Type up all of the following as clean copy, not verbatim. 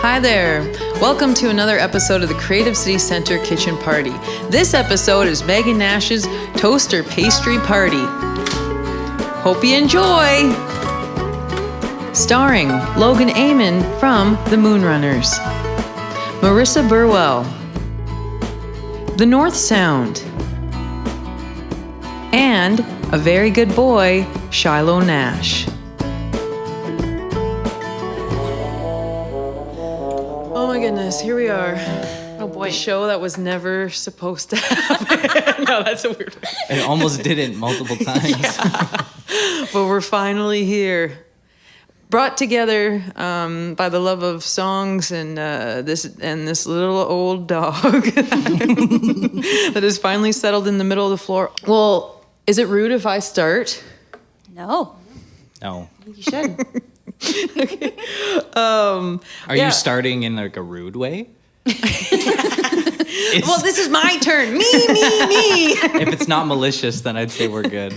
Hi there. Welcome to another episode of the Creative City Center Kitchen Party. This episode is Megan Nash's Toaster Pastry Party. Hope you enjoy! Starring Logan Amon from The Moonrunners, Marissa Burwell, The North Sound, and a very good boy, Shiloh Nash. Oh my goodness, here we are. Oh boy. A show that was never supposed to happen. No, that's a weird way. It almost didn't multiple times. Yeah. But we're finally here. Brought together by the love of songs and this little old dog that has finally settled in the middle of the floor. Well, is it rude if I start? No. No. You should. Okay. Are you starting in like a rude way? Well, this is my turn. Me. If it's not malicious, then I'd say we're good.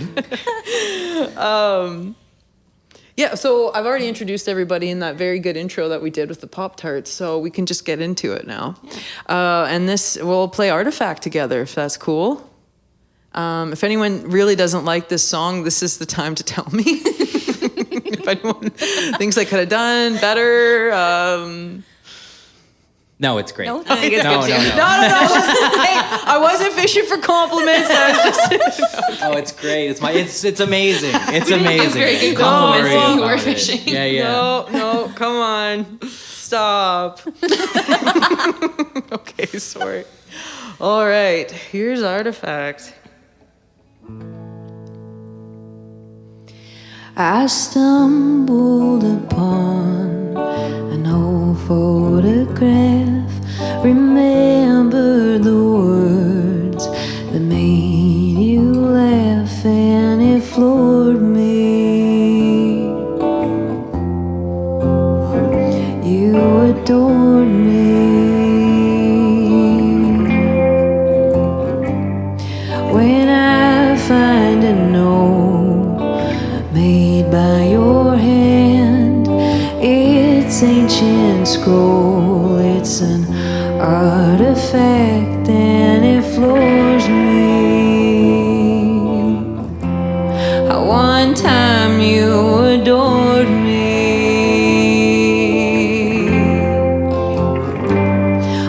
Yeah, so I've already introduced everybody in that very good intro that we did with the Pop-Tarts, so we can just get into it now. And we'll play Artifact together, if that's cool. If anyone really doesn't like this song, this is the time to tell me. If anyone thinks I could have done better. No, it's great. No, I think it's No. good. No. I wasn't fishing for compliments. Oh, it's great. It's amazing. It's amazing. very good Don't compliments worry while you about were it. fishing. Yeah. No, come on. Stop. Okay, sorry. All right, here's Artifact. I stumbled upon an old photograph, remembered the words that made you laugh, and it floored me. You adored me. When I find a note made by your hand, it's ancient scroll, it's an artifact, and it floors me. One time you adored me.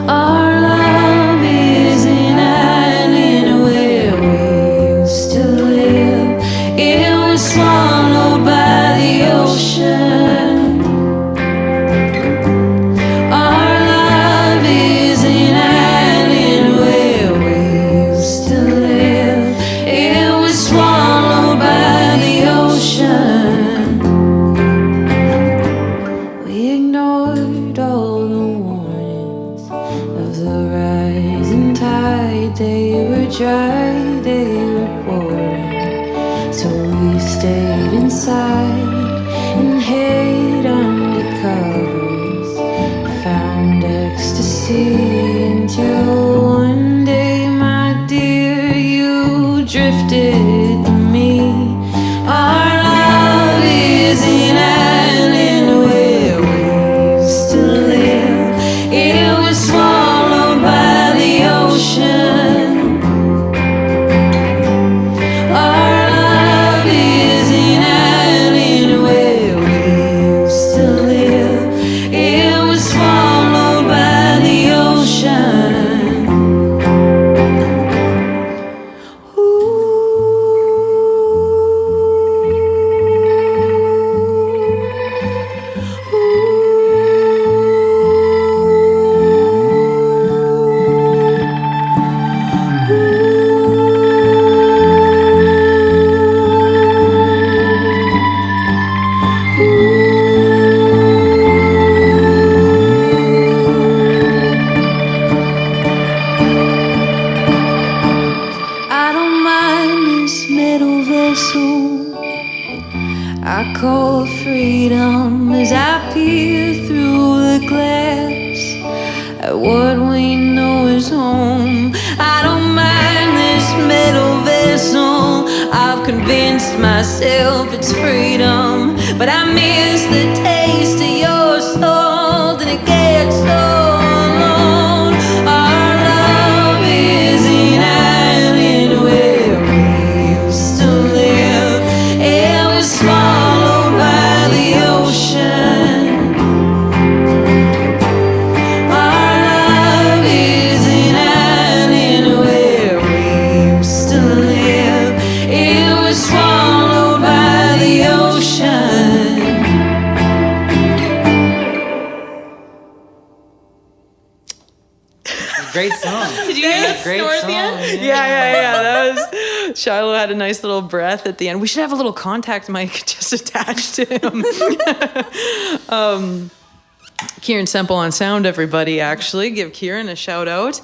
Our love is an island where we used to live. It was swallowed by the ocean. Our love is an island where we used to live. It was swallowed by the ocean. We ignored all the warnings of the rising tide. They were dry, they were boring. So we stayed inside and hid under covers, found ecstasy until one day, my dear, you drifted to me. Our love is an island where we used to live. It was swallowed by the ocean. Our love is an island where we used to live. It was swallowed by the ocean. I don't mind this metal vessel I call freedom as I peer through the glass at what we know is home. I don't mind this metal vessel. I've convinced myself it's freedom, but I miss the taste of your salt, and it gets great snore at song. the end? Yeah. That was Shiloh had a nice little breath at the end. We should have a little contact mic just attached to him. Kieran Semple on sound, everybody, actually. Give Kieran a shout out.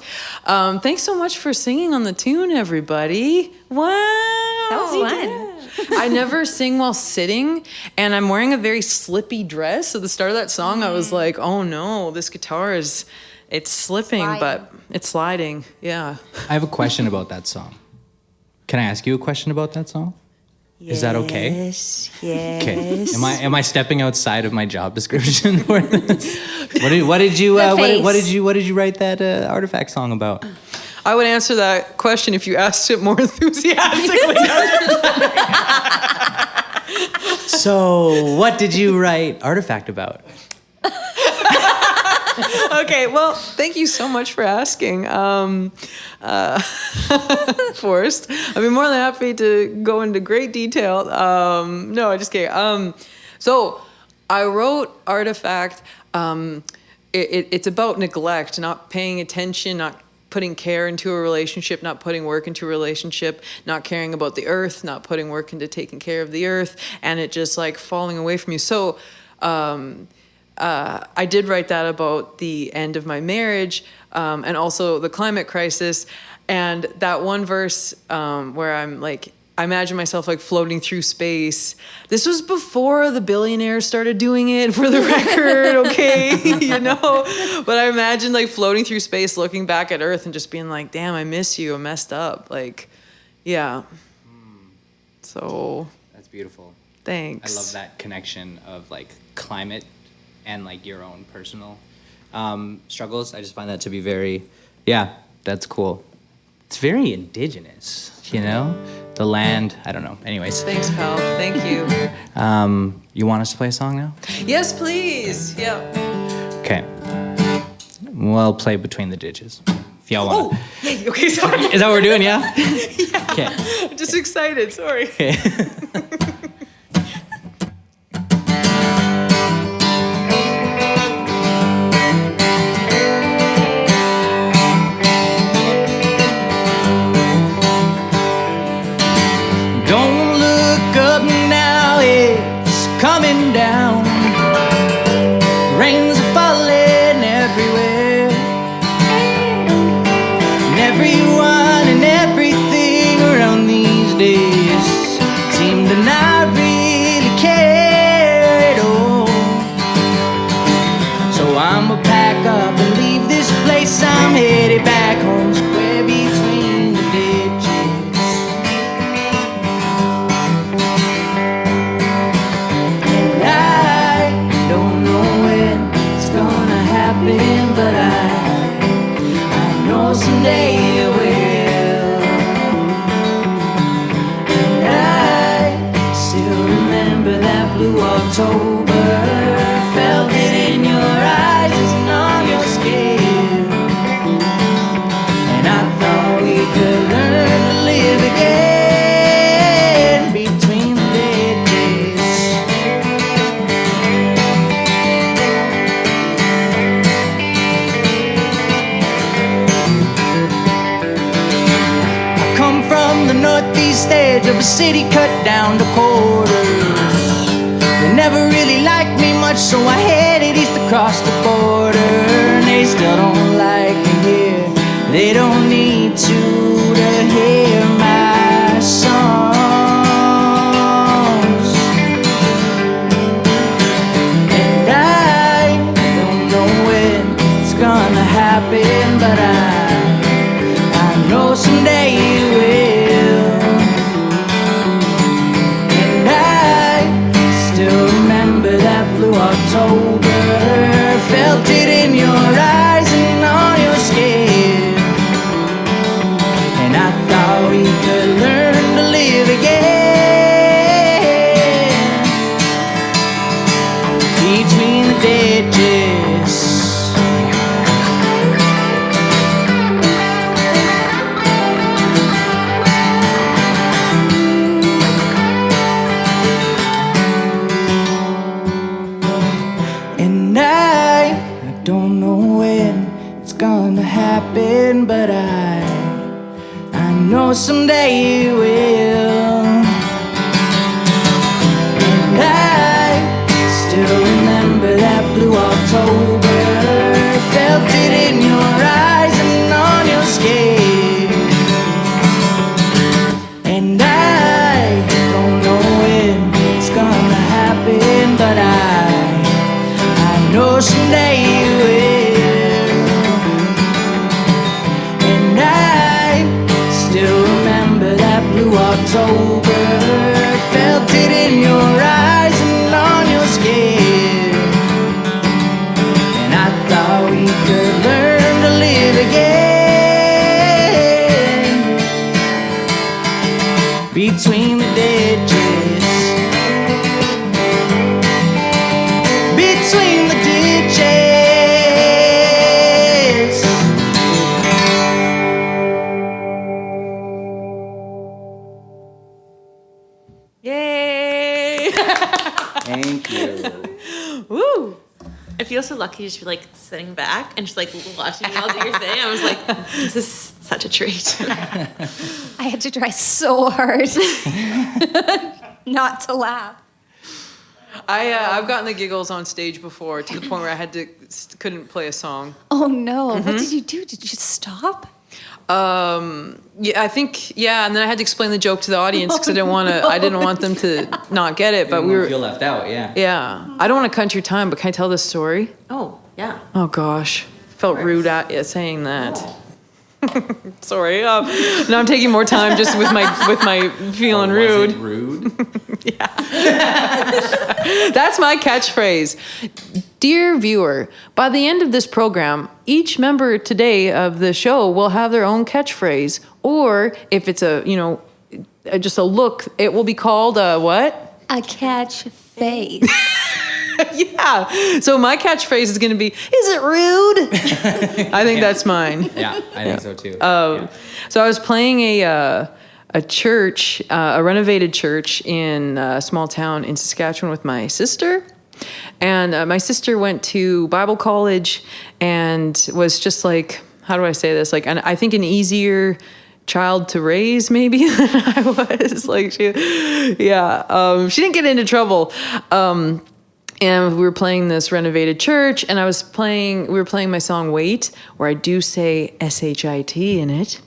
Thanks so much for singing on the tune, everybody. Wow. That was fun. I never sing while sitting, and I'm wearing a very slippy dress. So the start of that song, I was like, oh no, this guitar it's slipping, but it's sliding. Yeah. I have a question about that song. Can I ask you a question about that song? Is that okay? Yes. Okay. Am I stepping outside of my job description for this? What did you write that Artifact song about? I would answer that question if you asked it more enthusiastically. So, what did you write Artifact about? Okay, well, thank you so much for asking. Forrest, I'd be more than happy to go into great detail. No, I just kidding. So I wrote Artifact. It's about neglect, not paying attention, not putting care into a relationship, not putting work into a relationship, not caring about the earth, not putting work into taking care of the earth, and it just like falling away from you. So I did write that about the end of my marriage, and also the climate crisis. And that one verse where I'm like, I imagine myself like floating through space. This was before the billionaires started doing it, for the record, okay? You know? But I imagine like floating through space, looking back at Earth and just being like, damn, I miss you. I messed up. Like, yeah. So. That's beautiful. Thanks. I love that connection of like climate and like your own personal struggles. I just find that to be very, that's cool. It's very indigenous, you know? The land, I don't know. Anyways. Thanks, pal. Thank you. You want us to play a song now? Yes, please. Yeah. Okay. We'll play Between the Ditches. If y'all want. Oh, yeah, okay, sorry. Is that what we're doing, yeah? Yeah. Okay. I'm just excited, sorry. Okay. Don't look up now, it's coming down. Rains are falling everywhere. And everyone and everything around these days seem to not really care at all. So I'ma pack up and leave this place. I'm headed back home, square between the ditches. But I know someday it will. And I still remember that blue October. Felt it in your eyes and on your skin. And I thought we could learn to live again between the ditches. The northeast edge of a city cut down to quarters. They never really liked me much, so I headed east across the border. And they still don't like me here. They don't need to hear my songs. And I don't know when it's gonna happen, but I know someday it will. October, felt it in your eyes and on your skin. still remember that blue October. Felt it in your eyes and on your skin. And I don't know when it's gonna happen, but I know someday you will. And I still remember that blue October. Felt it in your eyes and on your skin. And I thought we could learn to live again. Between the ditches. Between the ditches. Yay! Thank you. Woo! I feel so lucky just to be like sitting back and just like watching you all do your thing. I was like, this is such a treat. I had to try so hard not to laugh. I've gotten the giggles on stage before to the point where I couldn't play a song. Oh no! What did you do? Did you just stop? Yeah, I think, and then I had to explain the joke to the audience because I didn't want them to not get it, but we were, feel left out, yeah. yeah. I don't want to cut your time, but can I tell this story? Oh, yeah. Oh gosh, felt rude at saying that. Sorry. Now I'm taking more time just with my feeling rude. Was it rude? That's my catchphrase. Dear viewer, by the end of this program, each member today of the show will have their own catchphrase, or if it's just a look, it will be called a what? A catch face. Yeah. So my catchphrase is going to be, is it rude? I think that's mine. Yeah, I think so too. So I was playing a church, a renovated church in a small town in Saskatchewan with my sister. And my sister went to Bible college and was just like, how do I say this? Like, I think an easier child to raise maybe than I was. Like, she didn't get into trouble. And we were playing this renovated church, and we were playing my song Wait, where I do say S-H-I-T in it.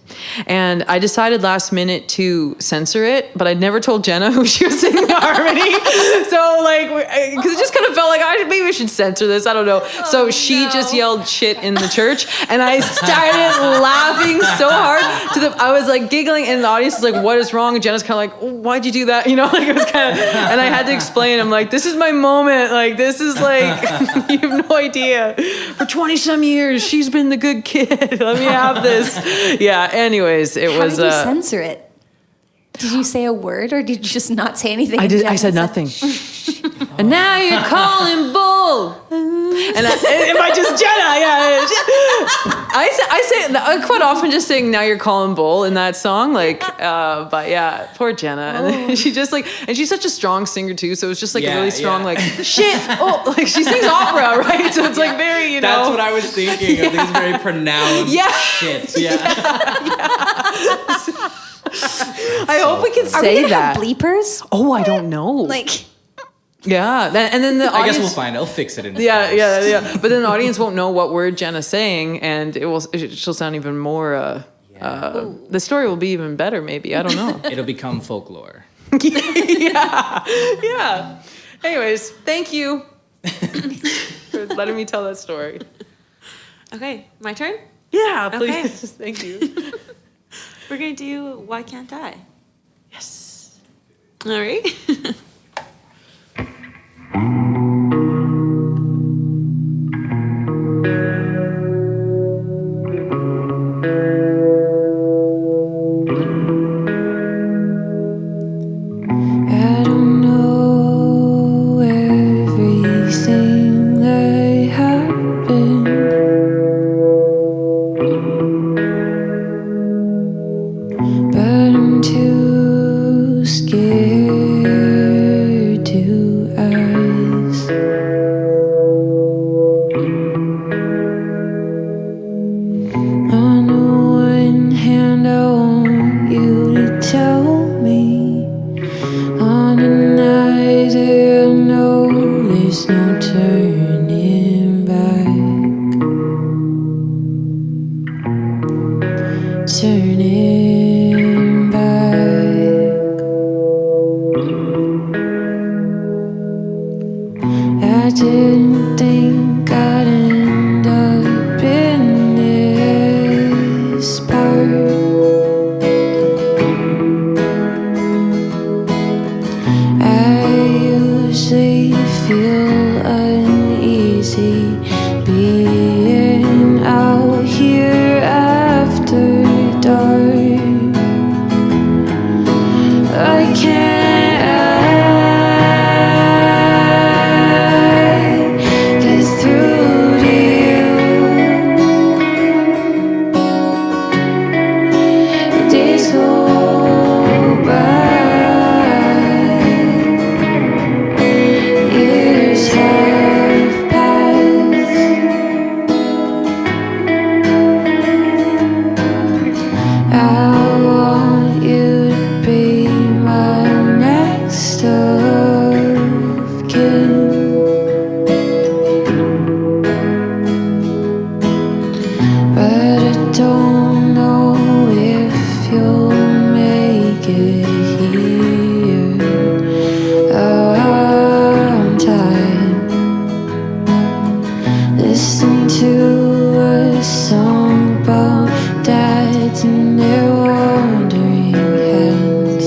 And I decided last minute to censor it, but I'd never told Jenna who she was singing the harmony. So because it just kind of felt like, maybe we should censor this, I don't know. So she just yelled shit in the church, and I started laughing so hard I was like giggling, and the audience was like, what is wrong? And Jenna's kind of like, oh, why'd you do that? It was kind of, and I had to explain, I'm like, this is my moment. Like, this is like, you have no idea. For 20 some years, she's been the good kid. Let me have this. Yeah, anyways, it was. How did you censor it? Did you say a word, or did you just not say anything? I said nothing. And now you're calling bull. And am I just Jenna? Yeah. I say quite often just saying now you're calling bull in that song. Like, but yeah, poor Jenna. And then she just like, and she's such a strong singer too. So it was just like a really strong like shit. Oh, like she sings opera, right? So it's like very, That's what I was thinking of. These very pronounced shit. Yeah. I hope we can Are we say gonna that. have bleepers? Oh, I don't know. Like, yeah, and then the audience. I guess we'll find it. I'll fix it in. Yeah. But then the audience won't know what word Jenna's saying, and she'll sound even more. The story will be even better, maybe. I don't know. It'll become folklore. Yeah. Anyways, thank you for letting me tell that story. Okay, my turn? Yeah, please. Okay. Thank you. We're going to do Why Can't I? Yes. All right. I don't know everything that happened, but I'm too scared There's no turning back. Turning back. I didn't think I'd end up in this part. I usually feel uneasy being out here after dark. I can't get through to you. Days go by, years have passed. I want you to be my next of kin. But I don't know if you'll make it here on time. Listen to a song about dads and their wandering hands.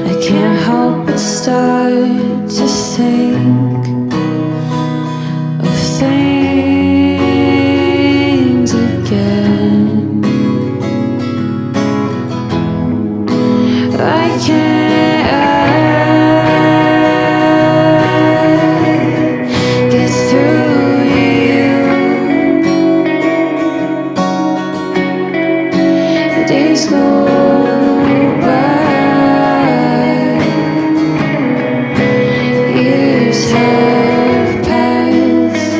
I can't help but start to think of things again. I can't get through you. Days go by, years have passed.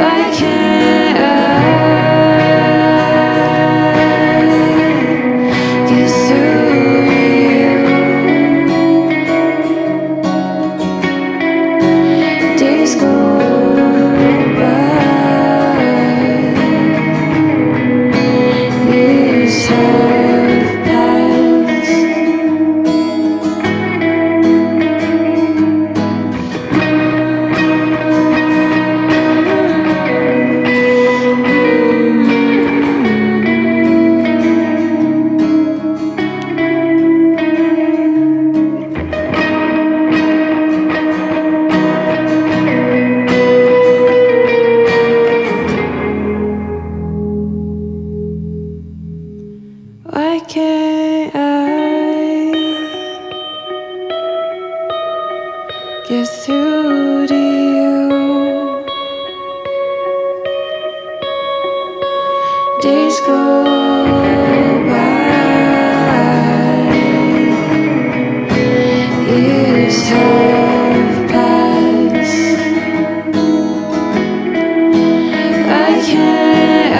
I can't get through you. Days go by, years have passed. Why can't I get through to you? Days go by, years have passed. I can't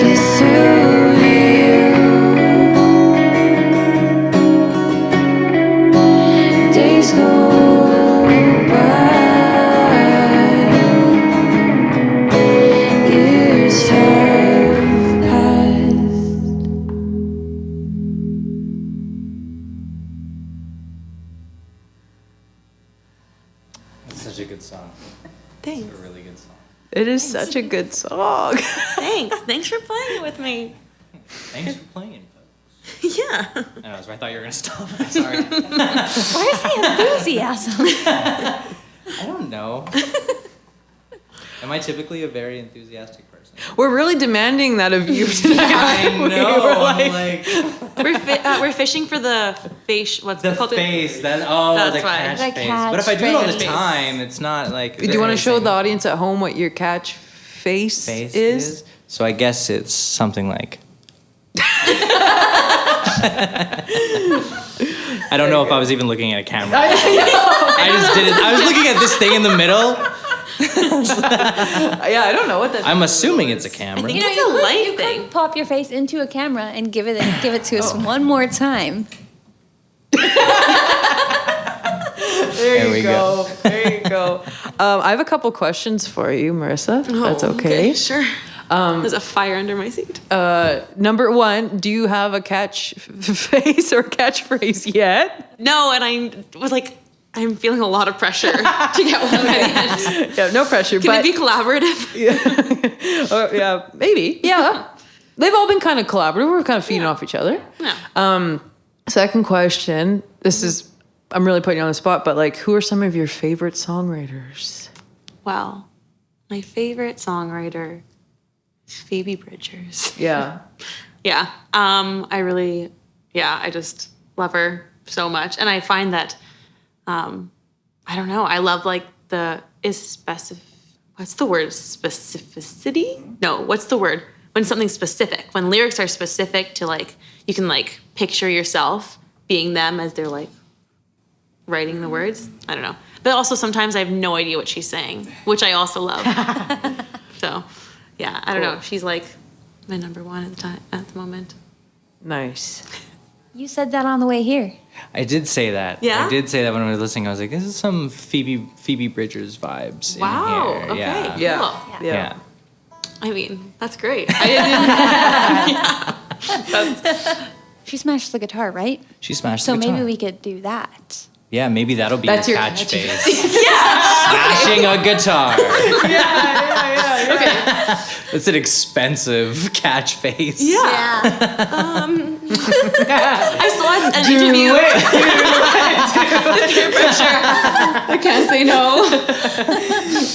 get through you. Days go by, years have passed. That's such a good song. Thanks. It's a really good song. It is such a good song. Thanks. Thanks for playing with me. Thanks for playing, folks. Yeah. I thought you were gonna stop. Sorry. Where's the enthusiasm? I don't know. Am I typically a very enthusiastic person? We're really demanding that of you tonight. I know. were I'm like- like We're fishing for the face. What's the it called? face. That's why. the catch The face. But if I do it all the catchphrase. time, it's not like. Do you want to show the audience at home what your catch face is? So I guess it's something like. I don't know if I was even looking at a camera. I just did it. I was looking at this thing in the middle, Yeah, I don't know what that. I'm assuming it's a camera. You know, it's a light You thing. could pop your face into a camera and give it to us one more time. There we you go. There you go. I have a couple questions for you, Marissa. If that's okay. Sure. There's a fire under my seat. Number one, do you have a catchphrase or catchphrase yet? No, and I was like, I'm feeling a lot of pressure to get one by the end. Yeah, no pressure. Can but it be collaborative? yeah, maybe. Yeah. They've all been kind of collaborative. We're kind of feeding off each other. Yeah. Second question. I'm really putting you on the spot, but like, who are some of your favorite songwriters? Well, my favorite songwriter, Phoebe Bridgers. Yeah. Yeah. I just love her so much. And I find that, I don't know, I love like what's the word? Specificity? No, what's the word? When something's specific, when lyrics are specific to like, you can like picture yourself being them as they're like writing the words. I don't know. But also sometimes I have no idea what she's saying, which I also love. So yeah, I don't know. She's like my number one at the moment. Nice. You said that on the way here. I did say that. Yeah? I did say that when I was listening. I was like, this is some Phoebe Bridgers vibes Wow. in here. Okay. Yeah. Yeah. Cool. Yeah. Yeah. I mean, that's great. She smashed the guitar, right? She smashed So the guitar. maybe we could do that. Yeah, maybe that'll be That's your your catchphrase. Smashing a guitar. Okay. It's an expensive catchphrase. Yeah. I saw an interview. Peer pressure. I can't say no.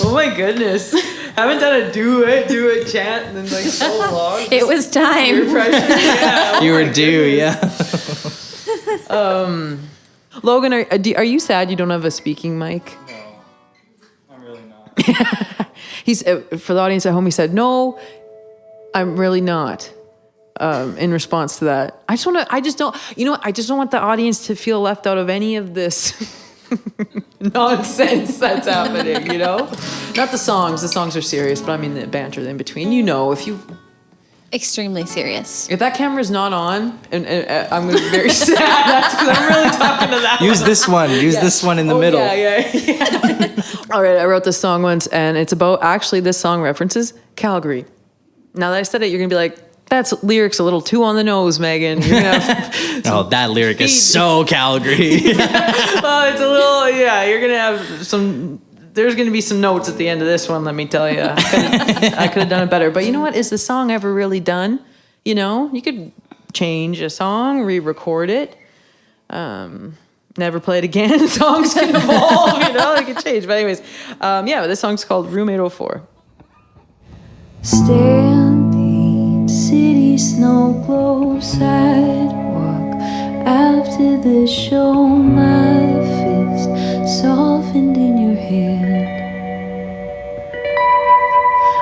Oh my goodness. Haven't done a do it chant in like so long. It was time. Pressure. Yeah. You were due, yeah. Logan, are you sad you don't have a speaking mic? No, I'm really not. He's for the audience at home. He said, "No, I'm really not." In response to that, I just don't want the audience to feel left out of any of this nonsense that's happening. You know, not the songs. The songs are serious, but I mean the banter in between. You know, Extremely serious. if that camera's not on, and I'm gonna be very sad. That's because I'm really talking to that. Use this one. Use this one in the middle. Yeah. All right, I wrote this song once, and it's about, actually, this song references Calgary. Now that I said it, you're going to be like, that's lyrics a little too on the nose, Megan. You're going to have... Oh, that lyric is so Calgary. Well, it's a little, yeah, you're going to have some... There's going to be some notes at the end of this one, let me tell you. I could have done it better. But you know what? Is the song ever really done? You know, you could change a song, re-record it. Never play it again. Songs can evolve, you know, they can change. But anyways, this song's called Roommate 04. Stampede, city snow globe, sidewalk. After the show, my fist softened in your hand.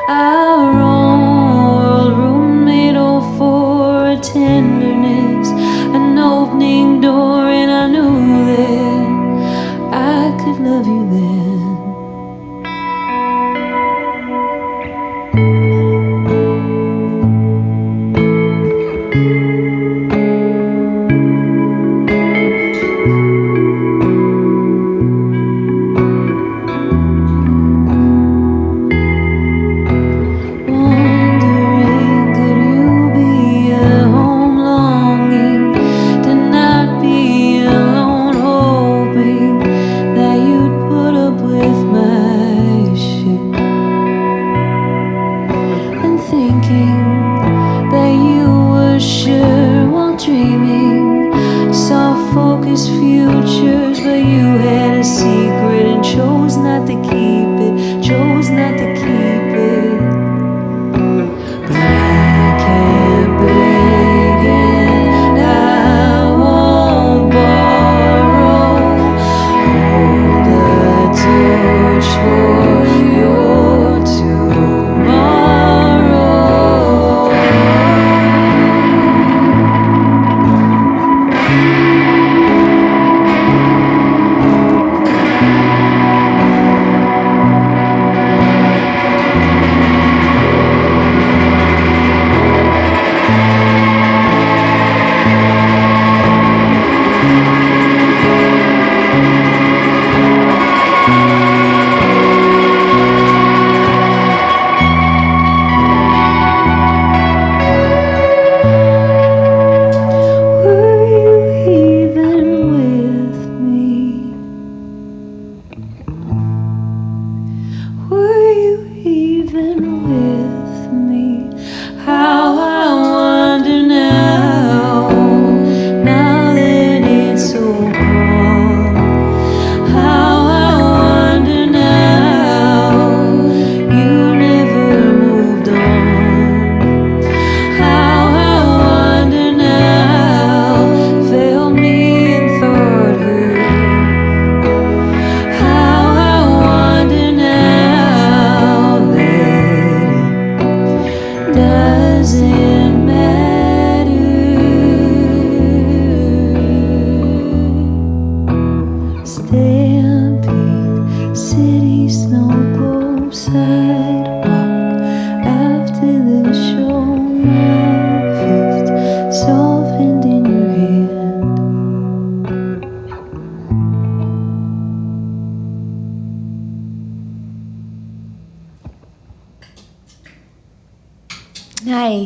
Our own roommate 04, a tenderness, an opening door, and I knew that I could love you then. Wondering, could you be at home long?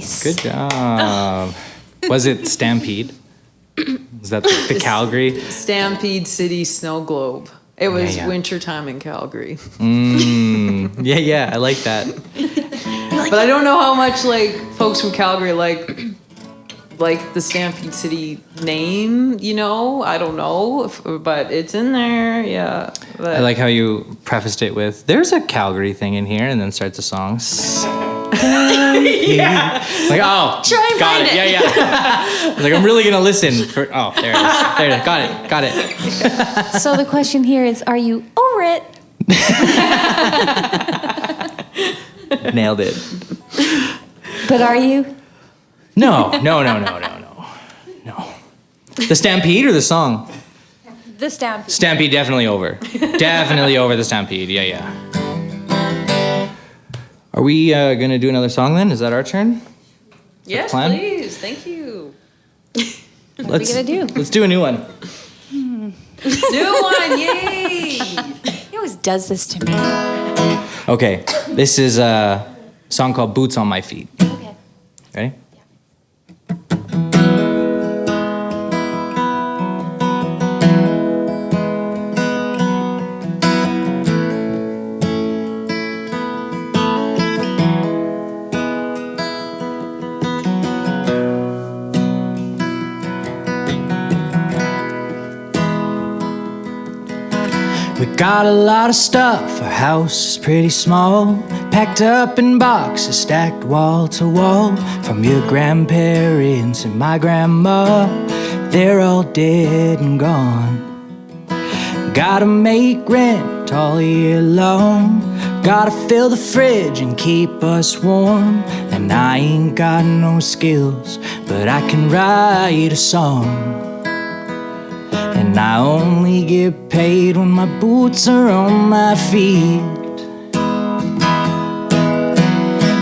Nice. Good job. Was it Stampede? Is that the Calgary? Stampede City Snow Globe. It was wintertime in Calgary. Yeah, I like that. But I don't know how much like folks from Calgary like the Stampede City name, you know? I don't know, but it's in there, yeah. But I like how you prefaced it with, there's a Calgary thing in here, and then starts a song. yeah. Like, oh, Try and got find it. it. Yeah. Like, I'm really going to listen for, oh, there it is. There it is. Got it. So the question here is, are you over it? Nailed it. But are you? No. The Stampede or the song? The Stampede. Stampede, definitely over. Definitely over the Stampede. Yeah. Are we going to do another song then? Is that our turn? Yes, plan? please. Thank you. What are we going to do? Let's do a new one. New one, yay! He always does this to me. Okay, this is a song called Boots on My Feet. Okay. Ready? We got a lot of stuff, our house is pretty small, packed up in boxes, stacked wall to wall. From your grandparents and my grandma, they're all dead and gone. Gotta make rent all year long, gotta fill the fridge and keep us warm. And I ain't got no skills, but I can write a song. And I only get paid when my boots are on my feet.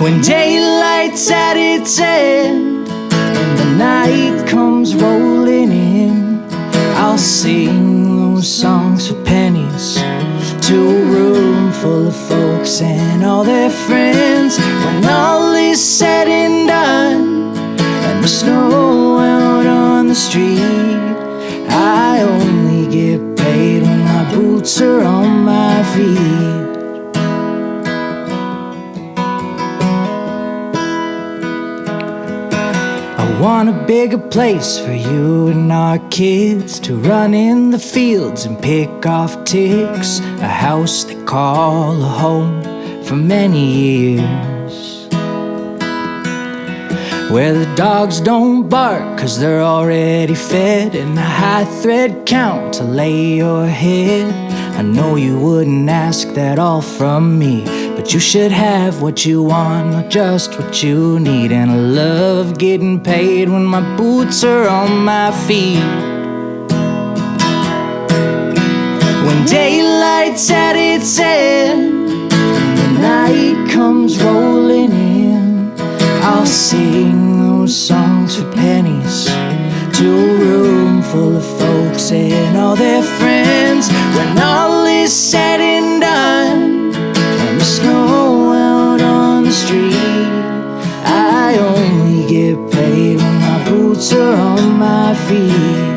When daylight's at its end and the night comes rolling in, I'll sing those songs for pennies to a room full of folks and all their friends. When all is said and done and the snow out on the street, I only get paid when my boots are on my feet. I want a bigger place for you and our kids to run in the fields and pick off ticks. A house they call a home for many years, where the dogs don't bark 'cause they're already fed, and a high thread count to lay your head. I know you wouldn't ask that all from me, but you should have what you want, not just what you need. And I love getting paid when my boots are on my feet. When daylight's at its end and the night comes rolling in, I'll sing those songs for pennies to a room full of folks and all their friends. When all is said and done and the snow out on the street, I only get paid when my boots are on my feet.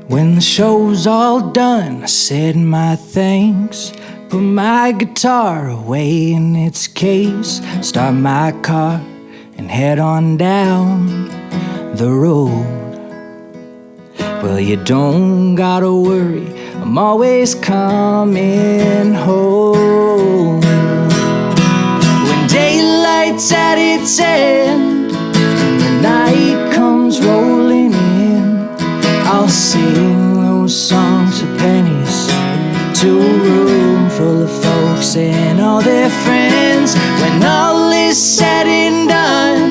When the show's all done, I said my thanks, put my guitar away in its case, start my car and head on down the road. Well, you don't gotta worry, I'm always coming home. When daylight's at its end and the night comes rolling in, I'll sing those songs for pennies to a room full of folks and all their friends. When all is said and done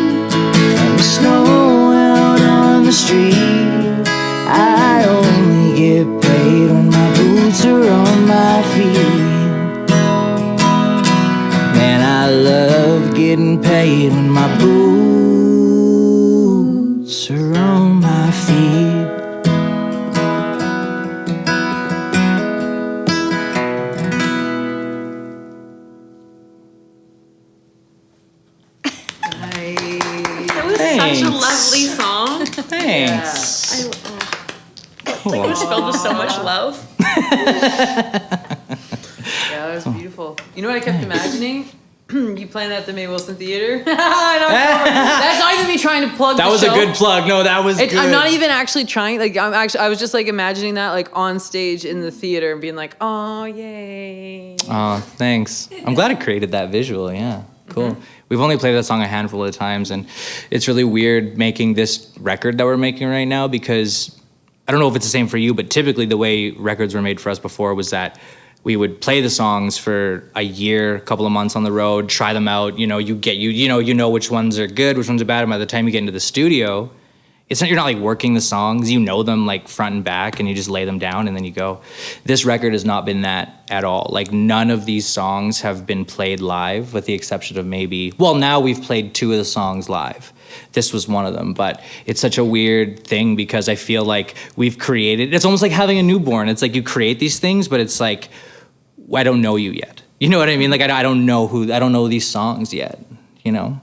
and the snow out on the street, I only get paid when my boots are on my feet. Man, I love getting paid when my boots are on my feet. such a lovely song. Thanks. Cool. Like it was filled with so much love. Yeah, that was beautiful. You know what I kept imagining? You playing that at the Mae Wilson Theater? That's not even me trying to plug That the was show. a good plug. No, that was good. I'm not even actually trying. Like, I was just like imagining that like on stage in the theater and being like, oh, yay. Oh, thanks. I'm glad I created that visual. Yeah, cool. We've only played that song a handful of times, and it's really weird making this record that we're making right now because I don't know if it's the same for you, but typically the way records were made for us before was that we would play the songs for a year, a couple of months on the road, try them out. You know, you know which ones are good, which ones are bad. And by the time you get into the studio, you're not like working the songs. You know them like front and back, and you just lay them down and then you go. This record has not been that at all. Like none of these songs have been played live, with the exception of now we've played 2 of the songs live. This was one of them, but it's such a weird thing because I feel like we've created. It's almost like having a newborn. It's like you create these things, but it's like, I don't know you yet. You know what I mean? Like I don't know these songs yet, you know?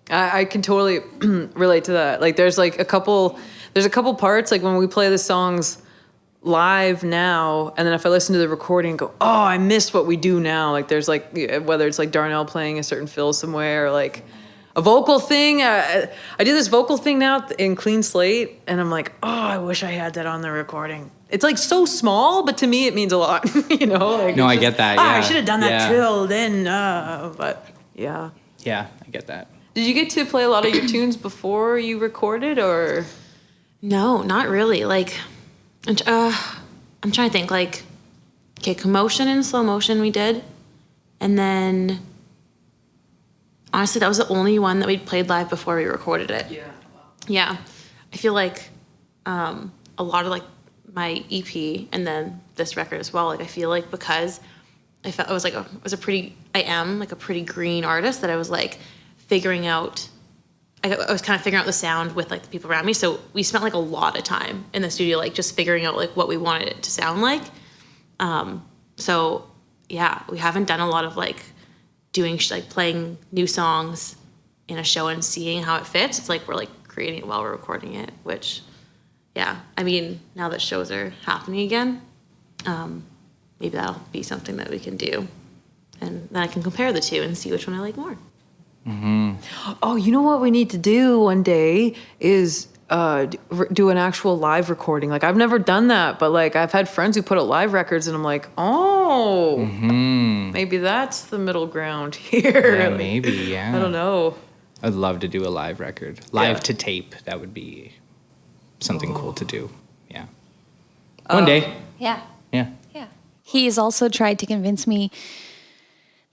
I can totally relate to that. Like there's a couple parts, like when we play the songs live now, and then if I listen to the recording and go, oh, I missed what we do now. Like there's like, whether it's like Darnell playing a certain fill somewhere or like a vocal thing. I do this vocal thing now in Clean Slate, and I'm like, oh, I wish I had that on the recording. It's like so small, but to me it means a lot, you know? Like, No, I get that, yeah. I should have done that Yeah. trill then, but yeah. Yeah, I get that. Did you get to play a lot of your tunes before you recorded, or? No, not really. Like, I'm trying to think. Like, okay, Commotion and Slow Motion we did, and then honestly, that was the only one that we'd played live before we recorded it. Yeah. Yeah, I feel like a lot of like my EP and then this record as well. Like, I feel like because I felt I am like a pretty green artist that I was like figuring out. I was kind of figuring out the sound with like the people around me. So we spent like a lot of time in the studio, like just figuring out like what we wanted it to sound like. So yeah, we haven't done a lot of like doing like playing new songs in a show and seeing how it fits. It's like we're like creating it while we're recording it, which yeah, I mean, now that shows are happening again, maybe that'll be something that we can do. And then I can compare the two and see which one I like more. Mm-hmm. Oh, you know what we need to do one day is do an actual live recording. Like, I've never done that, but like I've had friends who put out live records, and I'm like, oh, maybe that's the middle ground here. Yeah, Like, maybe, yeah. I don't know. I'd love to do a live record. Live to tape. That would be something cool to do. Yeah. One day. Yeah. Yeah. Yeah. He's also tried to convince me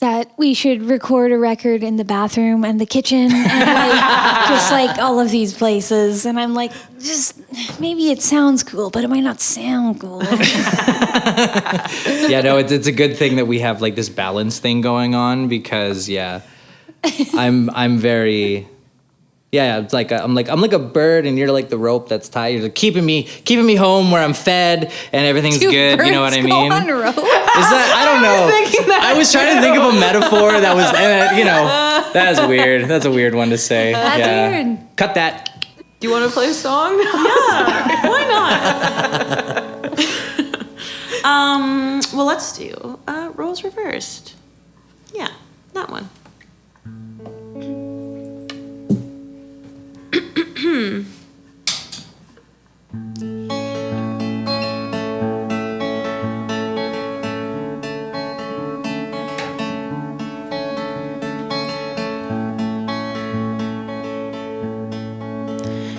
that we should record a record in the bathroom and the kitchen and like just like all of these places. And I'm like, just maybe it sounds cool, but it might not sound cool. Yeah, no, it's a good thing that we have like this balance thing going on because I'm very it's like I'm like a bird and you're like the rope that's tied. You're like keeping me home where I'm fed and everything's good. You know what I mean? On rope? Is that I don't know. I was trying to think of a metaphor that was that's weird. That's a weird one to say. That's weird. Cut that. Do you want to play a song? Why not? Well, let's do Roles Reversed. Yeah, that one.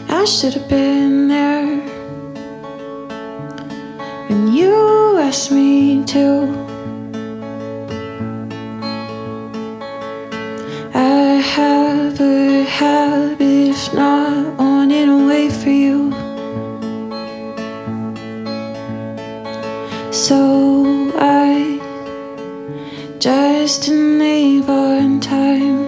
I should have been there when you asked me to. I have a habit of not wanting to wait for you, so I just leave on time.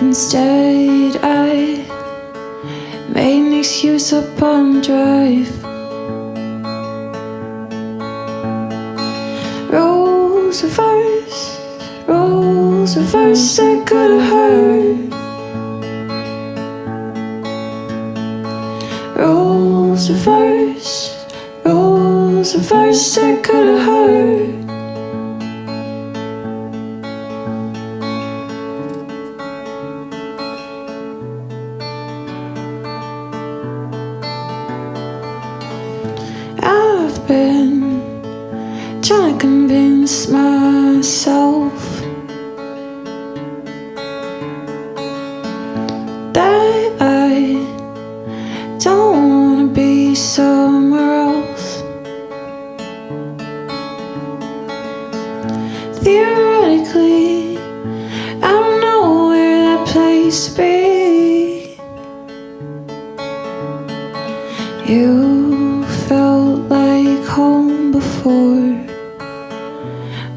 Instead, I made an excuse up on the drive. Roles Rolls of verse that could have hurt. Rolls of verse that could have hurt. I've been trying to convince myself that I don't wanna be somewhere else. Theoretically, I don't know where that place to be. You felt like home before,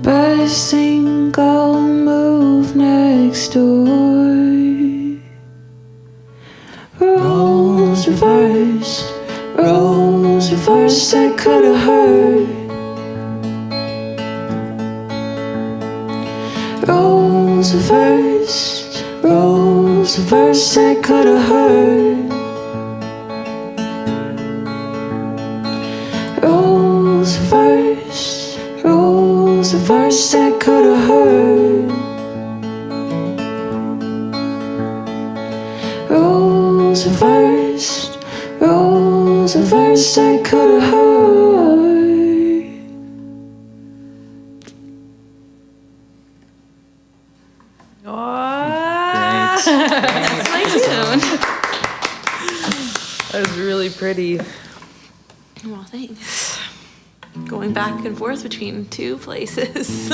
but I think I'll move next door. Rolls reversed that could have hurt. Rolls reversed that could have hurt. Rolls reversed that could have hurt. Rolls reversed that could have hurt. That's my tune. That was really pretty. Well, thanks. Going back and forth between two places.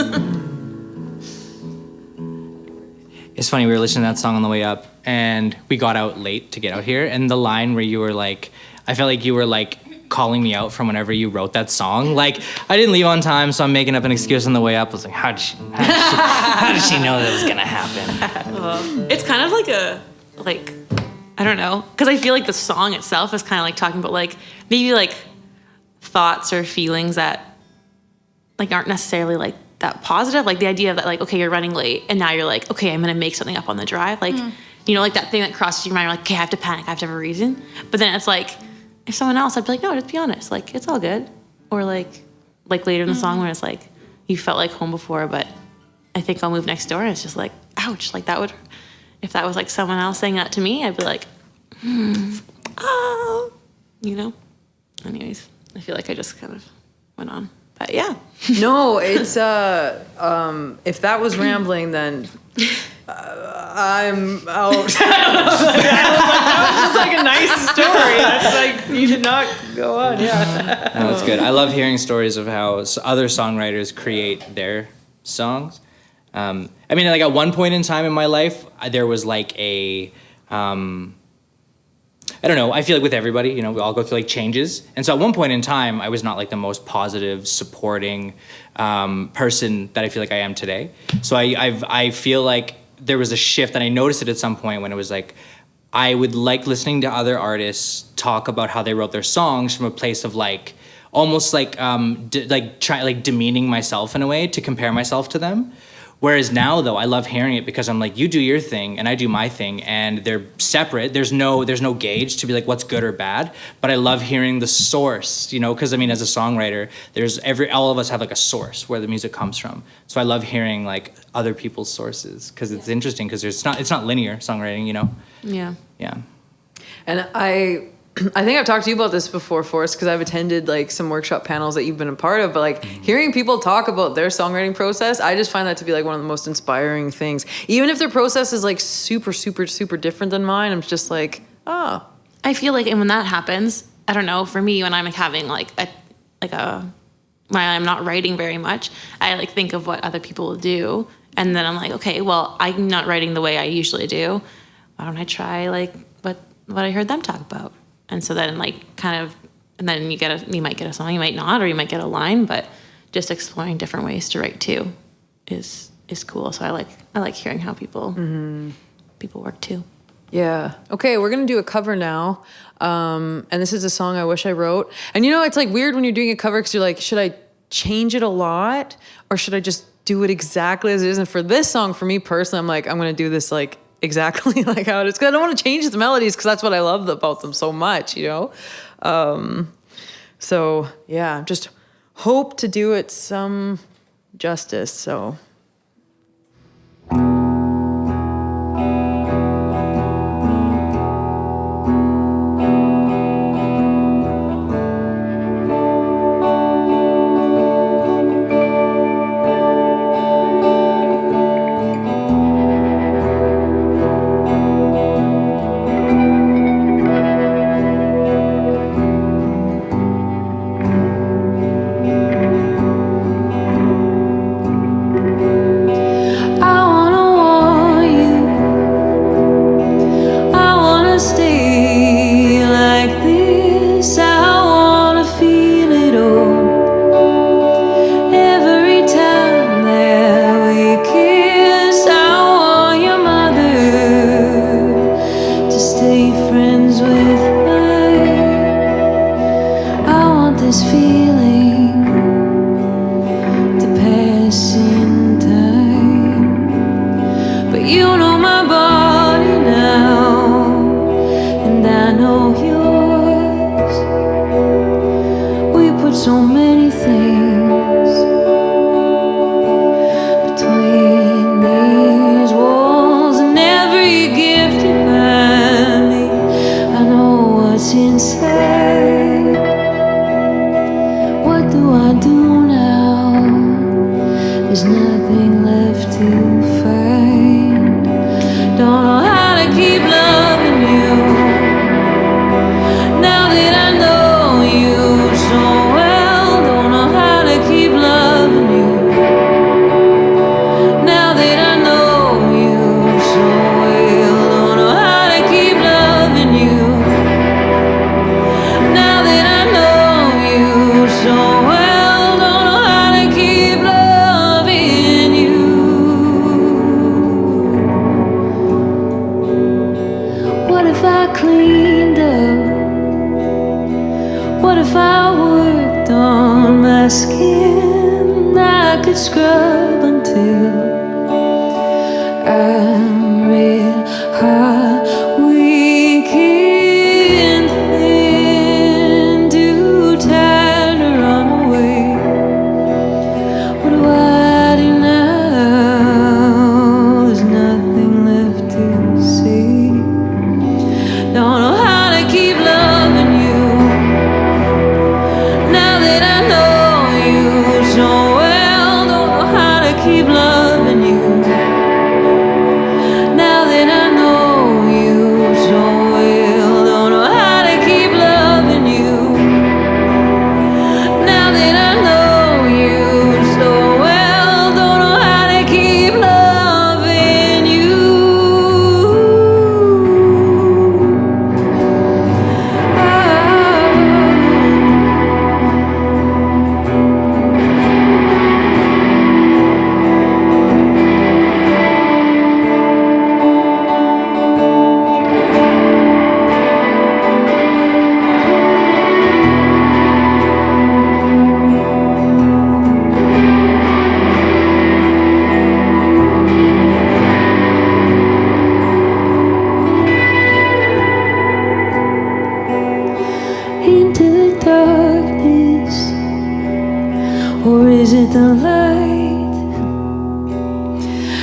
It's funny, we were listening to that song on the way up, and we got out late to get out here, and the line where you were like, I felt like you were like calling me out from whenever you wrote that song. Like, I didn't leave on time, so I'm making up an excuse on the way up. I was like, how did she know that was gonna happen? It's kind of like I don't know, because I feel like the song itself is kind of like talking about like maybe like thoughts or feelings that like aren't necessarily like that positive. Like the idea of that, like, okay, you're running late, and now you're like, okay, I'm gonna make something up on the drive. Like, you know, like that thing that crosses your mind. You're like, okay, I have to panic. I have to have a reason. But then it's like, if someone else, I'd be like, no, just be honest. Like, it's all good. Or like later in the song where it's like, you felt like home before, but I think I'll move next door. And it's just like, ouch. Like that would, if that was like someone else saying that to me, I'd be like, oh, you know? Anyways, I feel like I just kind of went on. But yeah. No, it's if that was rambling, then I'm out. That was just like a nice story. That's like, you did not go on. Yeah. No, it's good. I love hearing stories of how other songwriters create their songs. I mean, like at one point in time in my life, there was like a, I don't know, I feel like with everybody, you know, we all go through like changes. And so at one point in time, I was not like the most positive, supporting person that I feel like I am today. So I feel like there was a shift, and I noticed it at some point when it was like, I would like listening to other artists talk about how they wrote their songs from a place of like, almost like, demeaning myself in a way to compare myself to them. Whereas now, though, I love hearing it because I'm like, you do your thing and I do my thing, and they're separate. There's no gauge to be like what's good or bad. But I love hearing the source, you know, because I mean, as a songwriter, all of us have like a source where the music comes from. So I love hearing like other people's sources because it's interesting because it's not linear songwriting, you know. Yeah. Yeah. And I think I've talked to you about this before, Forrest, because I've attended like some workshop panels that you've been a part of, but like hearing people talk about their songwriting process, I just find that to be like one of the most inspiring things. Even if their process is like super, super, super different than mine, I'm just like, oh. I feel like, and when that happens, I don't know, for me, when I'm like having when I'm not writing very much, I like think of what other people will do. And then I'm like, okay, well, I'm not writing the way I usually do. Why don't I try like what I heard them talk about? And so then like kind of, and then you might get a song, you might not, or you might get a line, but just exploring different ways to write too is cool. So I like hearing how people work too. Yeah. Okay, we're gonna do a cover now. And this is a song I wish I wrote. And you know, it's like weird when you're doing a cover because you're like, should I change it a lot, or should I just do it exactly as it is? And for this song, for me personally, I'm like, I'm going to do this like exactly like how it is. Because I don't want to change the melodies because that's what I love about them so much, you know? So yeah, just hope to do it some justice, so.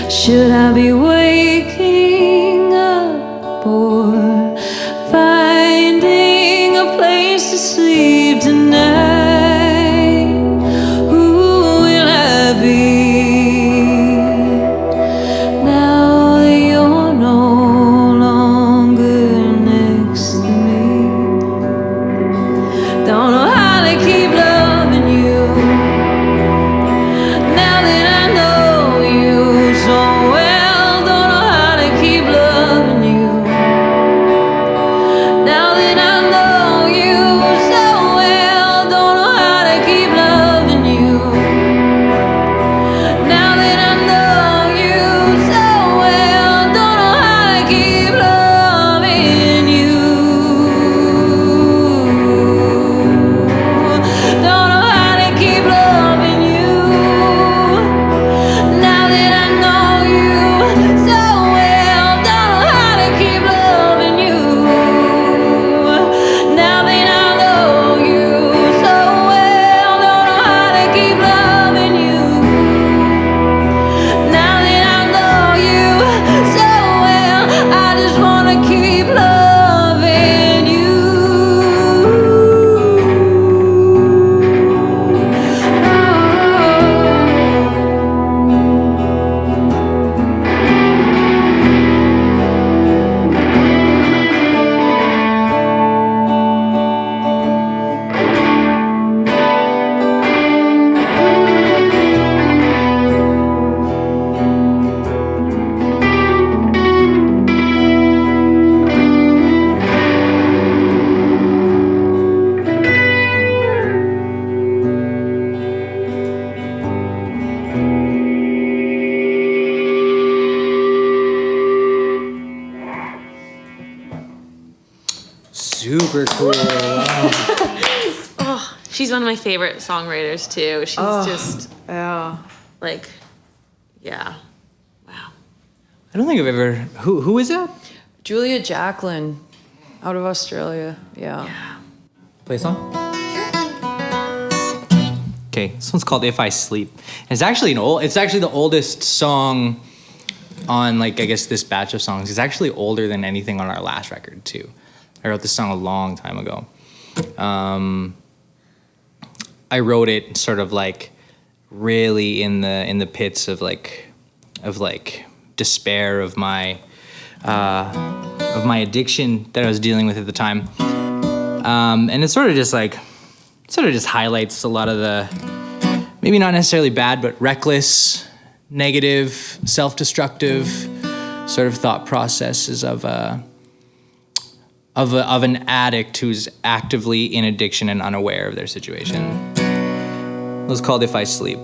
Should I be waking up or finding a place to sleep tonight? Who will I be now that you're no longer next to me? Don't know how to keep loving you now that I know you so well. Don't know how Super cool. Wow. She's one of my favorite songwriters too. She's just Yeah. like, yeah, wow. I don't think I've ever. Who is that? Julia Jacqueline, out of Australia. Yeah. Play a song. Okay, this one's called "If I Sleep." It's actually It's actually the oldest song on, like, I guess this batch of songs. It's actually older than anything on our last record too. I wrote this song a long time ago. I wrote it sort of like really in the pits of despair of my addiction that I was dealing with at the time. And it sort of just highlights a lot of the, maybe not necessarily bad, but reckless, negative, self-destructive sort of thought processes of an addict who's actively in addiction and unaware of their situation. It was called "If I Sleep."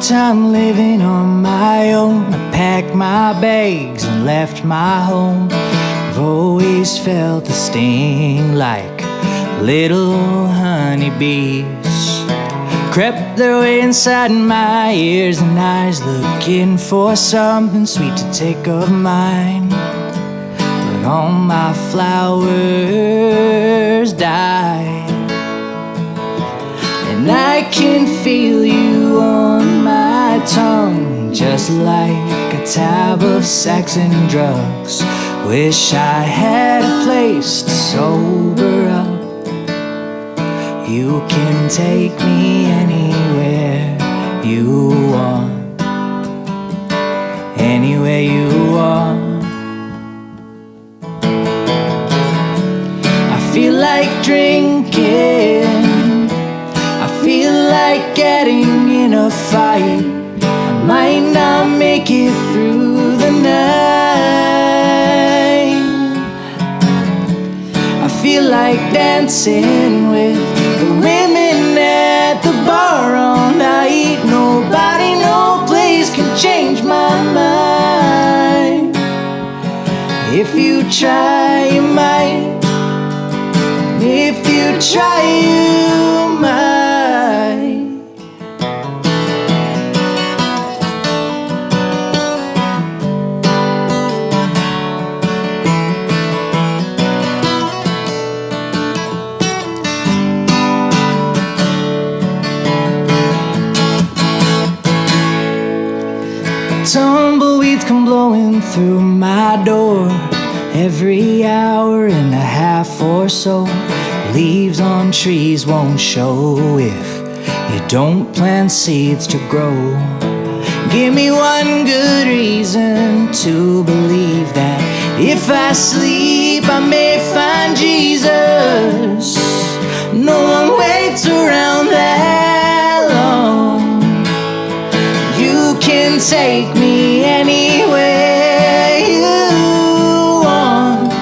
Time living on my own. I packed my bags and left my home. I've always felt the sting like little honeybees. Crept their way inside my ears and eyes, looking for something sweet to take of mine. But all my flowers died. And I can feel you on my tongue, just like a tab of sex and drugs. Wish I had a place to sober up. You can take me anywhere you want, anywhere you want. I feel like drinking, feel like getting in a fight. I might not make it through the night. I feel like dancing with the women at the bar all night. Nobody, no place can change my mind. If you try, you might. If you try, you might. Tumbleweeds come blowing through my door every hour and a half or so. Leaves on trees won't show if you don't plant seeds to grow. Give me one good reason to believe that if I sleep I may find Jesus. No one waits around that long. You can take me anywhere you want.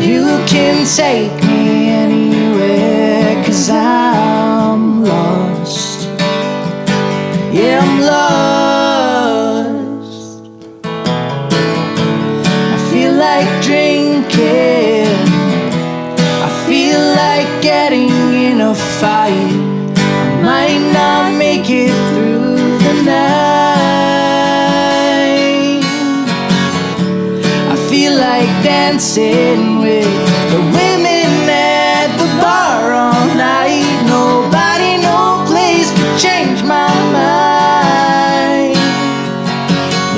You can take me anywhere, 'cause I'm lost. Yeah, I'm lost. I feel like drinking. I feel like getting in a fight. I might not make it through the night. I feel like dancing with the women at the bar all night. Nobody, no place could change my mind.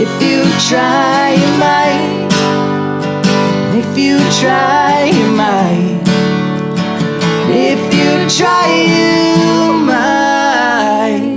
If you try, you might. If you try, you might. If you try, you might.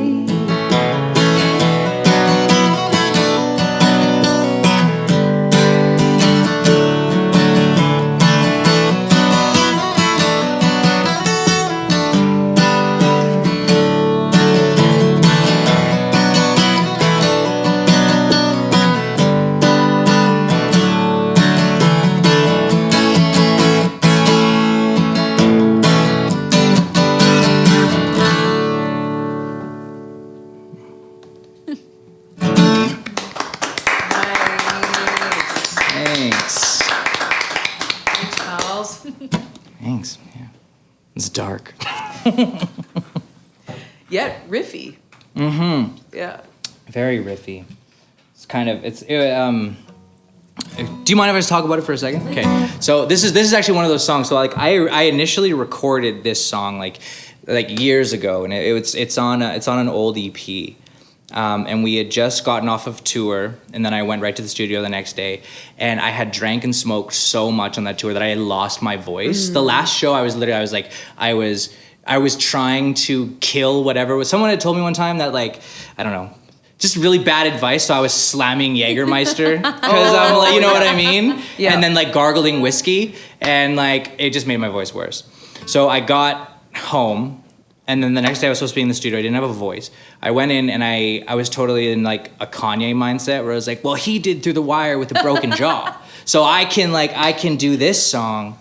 Thanks. Thanks, pals. Thanks. Yeah. It's dark. Yet riffy. Mm-hmm. Yeah. Very riffy. It's kind of do you mind if I just talk about it for a second? Okay. So this is actually one of those songs. So like I initially recorded this song like years ago, and it's on an old EP. And we had just gotten off of tour, and then I went right to the studio the next day, and I had drank and smoked so much on that tour that I had lost my voice. The last show I was trying to kill whatever. Someone had told me one time that, like, I don't know, just really bad advice. So I was slamming Jägermeister because I'm like, you know what I mean? Yeah. And then like gargling whiskey, and like it just made my voice worse. So I got home, and then the next day I was supposed to be in the studio. I didn't have a voice. I went in, and I was totally in like a Kanye mindset where I was like, well, he did Through the Wire with a broken jaw, so I can do this song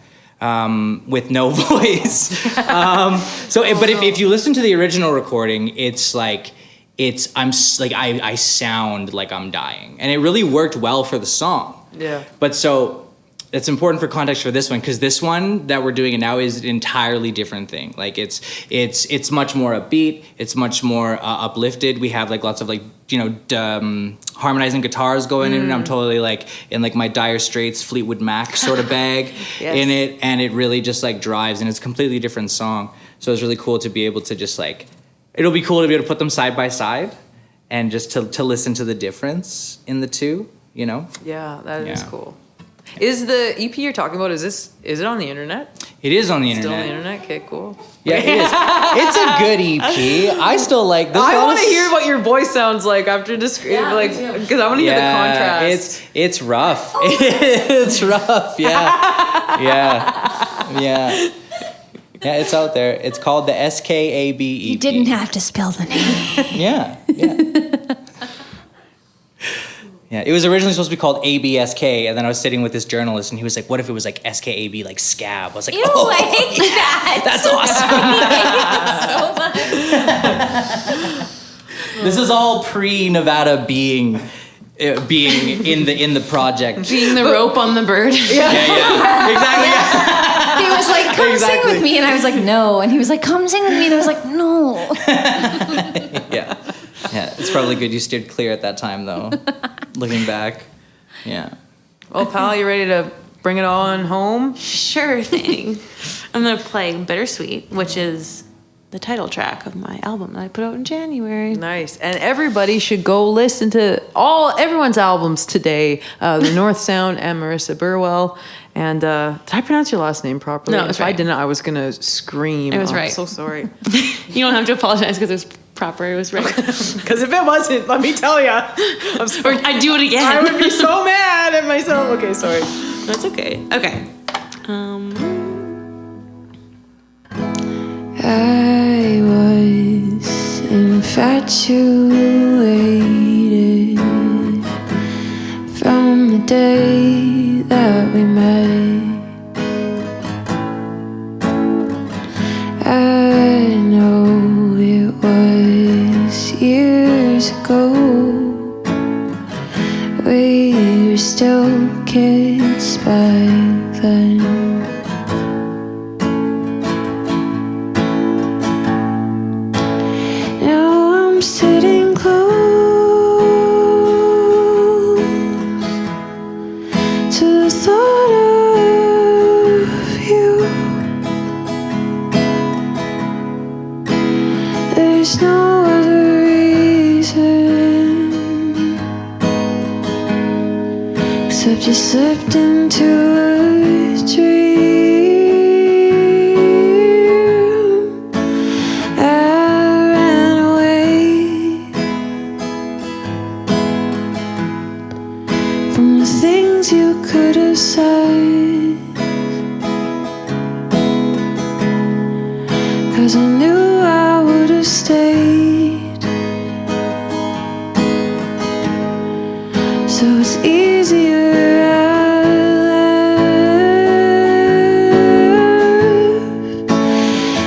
with no voice. But if you listen to the original recording, it's like I sound like I'm dying, and it really worked well for the song. Yeah. But so it's important for context for this one, because this one that we're doing it now is an entirely different thing. Like it's much more upbeat. It's much more uplifted. We have like lots of like, you know, harmonizing guitars going in, and I'm totally like in like my Dire Straits Fleetwood Mac sort of bag in it, and it really just like drives, and it's a completely different song. So it's really cool to be able to just like, it'll be cool to be able to put them side by side and just to listen to the difference in the two, you know? Yeah, that is Yeah. cool. Is the EP you're talking about, is it on the internet? It is on the Still internet. on the internet? Okay, cool. Yeah, it is. It's a good EP. I still like this. I want to hear what your voice sounds like after describing, like, because I want to hear the contrast. It's rough. It's rough. Yeah. It's out there. It's called the SKAB EP. You didn't have to spell the name. Yeah. Yeah, it was originally supposed to be called ABSK, and then I was sitting with this journalist, and he was like, "What if it was like SKAB, like scab?" I was like, Ew, "Oh, I hate that. that's awesome." This is all pre-Nevada being in the project. Being the rope on the bird. Yeah, exactly. Yeah. He was like, come sing with me. And I was like, no. And he was like, come sing with me. And I was like, no. Yeah, it's probably good you steered clear at that time, though. Looking back, yeah. Well, pal, you ready to bring it on home? Sure thing. I'm going to play Bittersweet, which is the title track of my album that I put out in January. Nice. And everybody should go listen to everyone's albums today. The North Sound and Marissa Burwell. And did I pronounce your last name properly? No, it was If I right. didn't, I was going to scream. It was I'm right. so sorry. You don't have to apologize because it was proper. It was right. Because if it wasn't, let me tell you. I'm sorry. Or I'd do it again. I would be so mad at myself. Okay, sorry. That's okay. Okay. I was infatuated from the day that we met. I know it was years ago. We were still kids back then. Now I'm sitting close to the thought of you. There's no other reason except you slipped into a dream. I ran away from the things you could have said, 'cause I knew I would have stayed. So it's easier I left.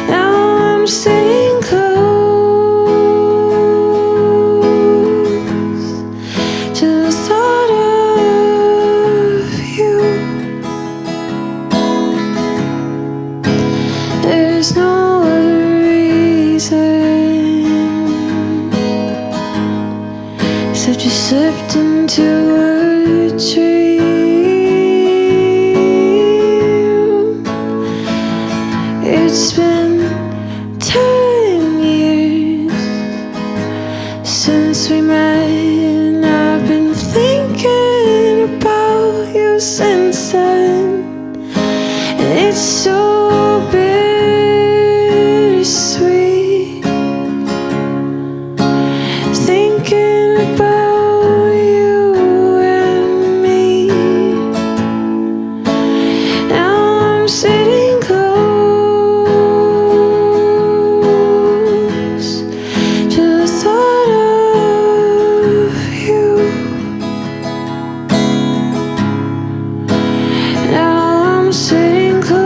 Now I'm staying close to the thought of you. except you slipped into a dream. It's been 10 years since we met, and I've been thinking about you since then. And it's so bittersweet, thinking about you and me. Now I'm sitting close to the thought of you. Now I'm sitting close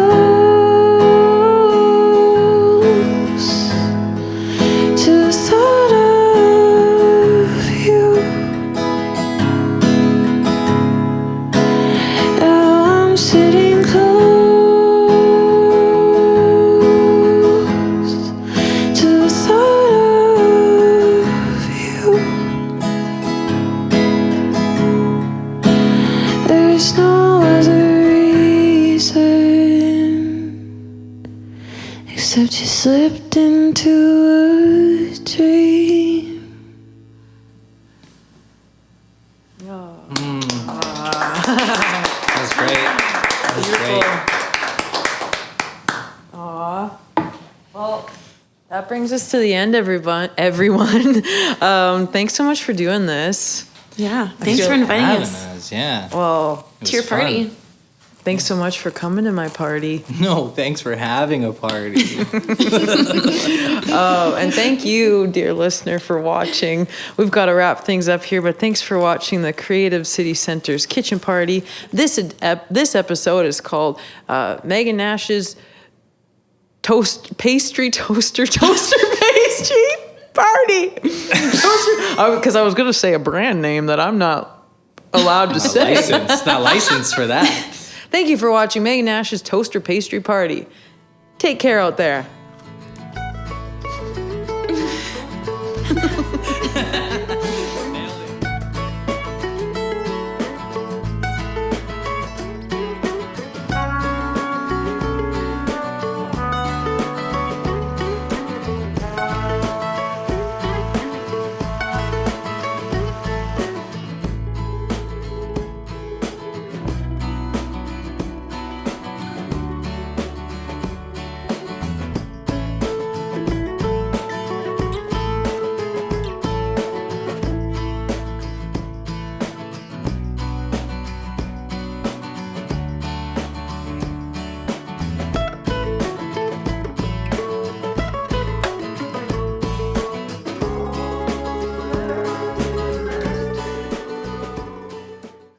to the thought of you. Now I'm sitting close to the thought of you. There's no other reason except you slipped into a dream. That was great. That was great. Well, that brings us to the end, everyone. Thanks so much for doing this. Yeah. Thanks feel for inviting Having us us, yeah. Well, It to your was fun. party. thanks so much for coming to my party. No, thanks for having a party. Oh, and thank you, dear listener, for watching. We've got to wrap things up here, but thanks for watching the Creative City Center's Kitchen Party. This episode is called Megan Nash's pastry pastry party. Because I was going to say a brand name that I'm not allowed to say. Not licensed for that. Thank you for watching Megan Nash's Toaster Pastry Party. Take care out there.